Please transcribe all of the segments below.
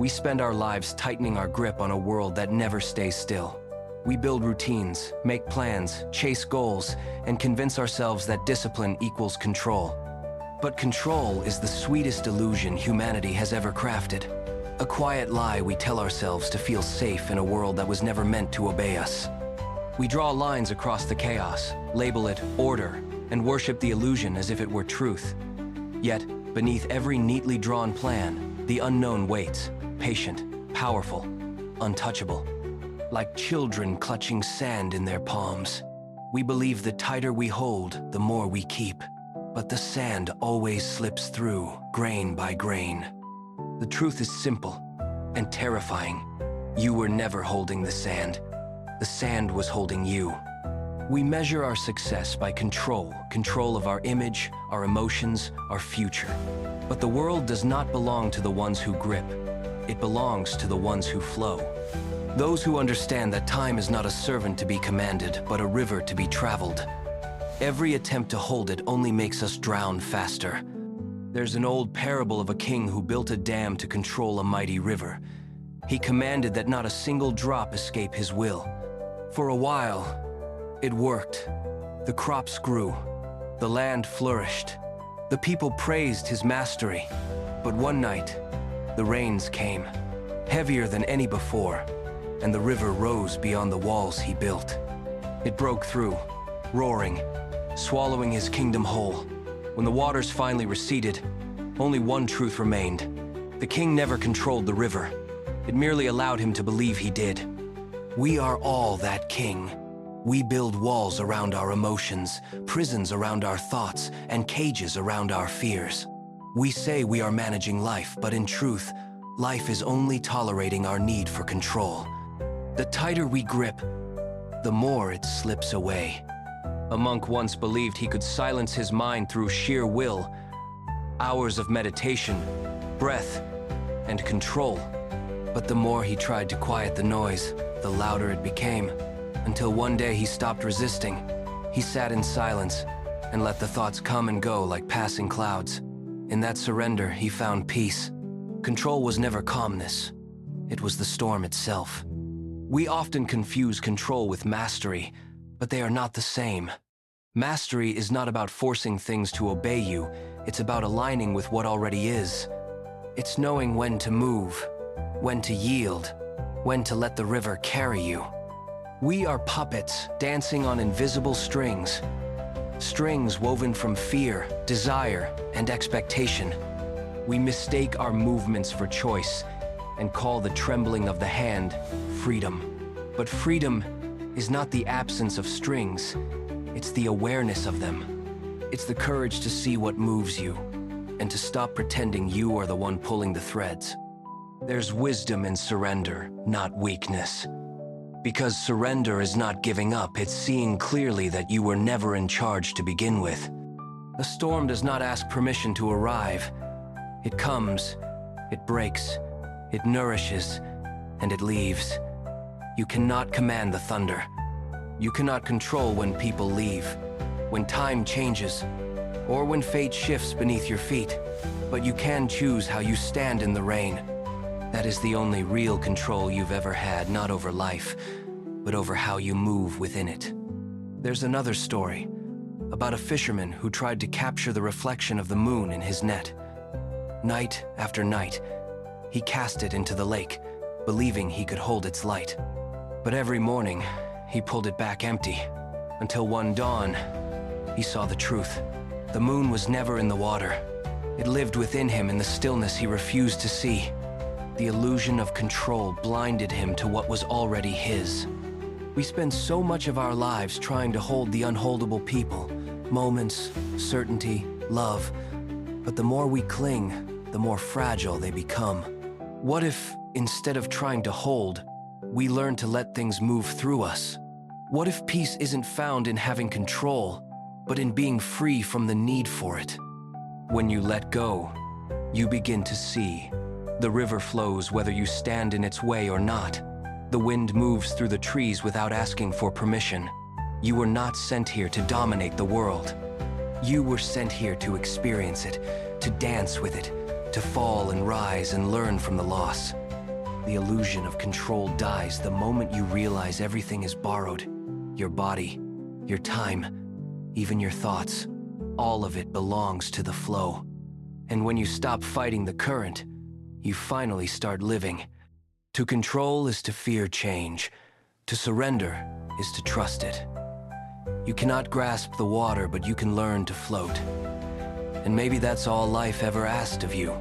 We spend our lives tightening our grip on a world that never stays still. We build routines, make plans, chase goals, and convince ourselves that discipline equals control. But control is the sweetest illusion humanity has ever crafted. A quiet lie we tell ourselves to feel safe in a world that was never meant to obey us. We draw lines across the chaos, label it order, and worship the illusion as if it were truth. Yet, beneath every neatly drawn plan, the unknown waits, patient, powerful, untouchable. Like children clutching sand in their palms. We believe the tighter we hold, the more we keep. But the sand always slips through, grain by grain. The truth is simple and terrifying. You were never holding the sand. The sand was holding you. We measure our success by control of our image, our emotions, our future. But the world does not belong to the ones who grip. It belongs to the ones who flow. Those who understand that time is not a servant to be commanded, but a river to be traveled. Every attempt to hold it only makes us drown faster. There's an old parable of a king who built a dam to control a mighty river. He commanded that not a single drop escape his will. For a while, it worked. The crops grew. The land flourished. The people praised his mastery. But one night, the rains came, heavier than any before, and the river rose beyond the walls he built. It broke through, roaring, swallowing his kingdom whole. When the waters finally receded, only one truth remained. The king never controlled the river. It merely allowed him to believe he did. We are all that king. We build walls around our emotions, prisons around our thoughts, and cages around our fears. We say we are managing life, but in truth, life is only tolerating our need for control. The tighter we grip, the more it slips away. A monk once believed he could silence his mind through sheer will, hours of meditation, breath, and control. But the more he tried to quiet the noise, the louder it became, until one day he stopped resisting. He sat in silence and let the thoughts come and go like passing clouds. In that surrender, he found peace. Control was never calmness. It was the storm itself. We often confuse control with mastery, but they are not the same. Mastery is not about forcing things to obey you. It's about aligning with what already is. It's knowing when to move, when to yield, when to let the river carry you. We are puppets dancing on invisible strings. Strings woven from fear, desire, and expectation. We mistake our movements for choice and call the trembling of the hand freedom. But freedom is not the absence of strings, it's the awareness of them. It's the courage to see what moves you and to stop pretending you are the one pulling the threads. There's wisdom in surrender, not weakness. Because surrender is not giving up, it's seeing clearly that you were never in charge to begin with. A storm does not ask permission to arrive. It comes, it breaks, it nourishes, and it leaves. You cannot command the thunder. You cannot control when people leave, when time changes, or when fate shifts beneath your feet. But you can choose how you stand in the rain. That is the only real control you've ever had, not over life, but over how you move within it. There's another story about a fisherman who tried to capture the reflection of the moon in his net. Night after night, he cast it into the lake, believing he could hold its light. But every morning, he pulled it back empty, until one dawn, he saw the truth. The moon was never in the water. It lived within him in the stillness he refused to see. The illusion of control blinded him to what was already his. We spend so much of our lives trying to hold the unholdable people, moments, certainty, love. But the more we cling, the more fragile they become. What if, instead of trying to hold, we learn to let things move through us? What if peace isn't found in having control, but in being free from the need for it? When you let go, you begin to see. The river flows whether you stand in its way or not. The wind moves through the trees without asking for permission. You were not sent here to dominate the world. You were sent here to experience it, to dance with it, to fall and rise and learn from the loss. The illusion of control dies the moment you realize everything is borrowed. Your body, your time, even your thoughts. All of it belongs to the flow. And when you stop fighting the current, you finally start living. To control is to fear change. To surrender is to trust it. You cannot grasp the water, but you can learn to float. And maybe that's all life ever asked of you.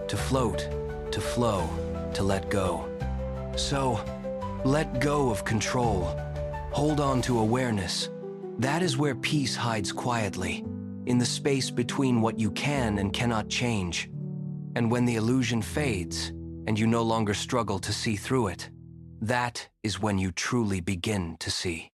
To float, to flow, to let go. So, let go of control. Hold on to awareness. That is where peace hides quietly, in the space between what you can and cannot change. And when the illusion fades, and you no longer struggle to see through it, that is when you truly begin to see.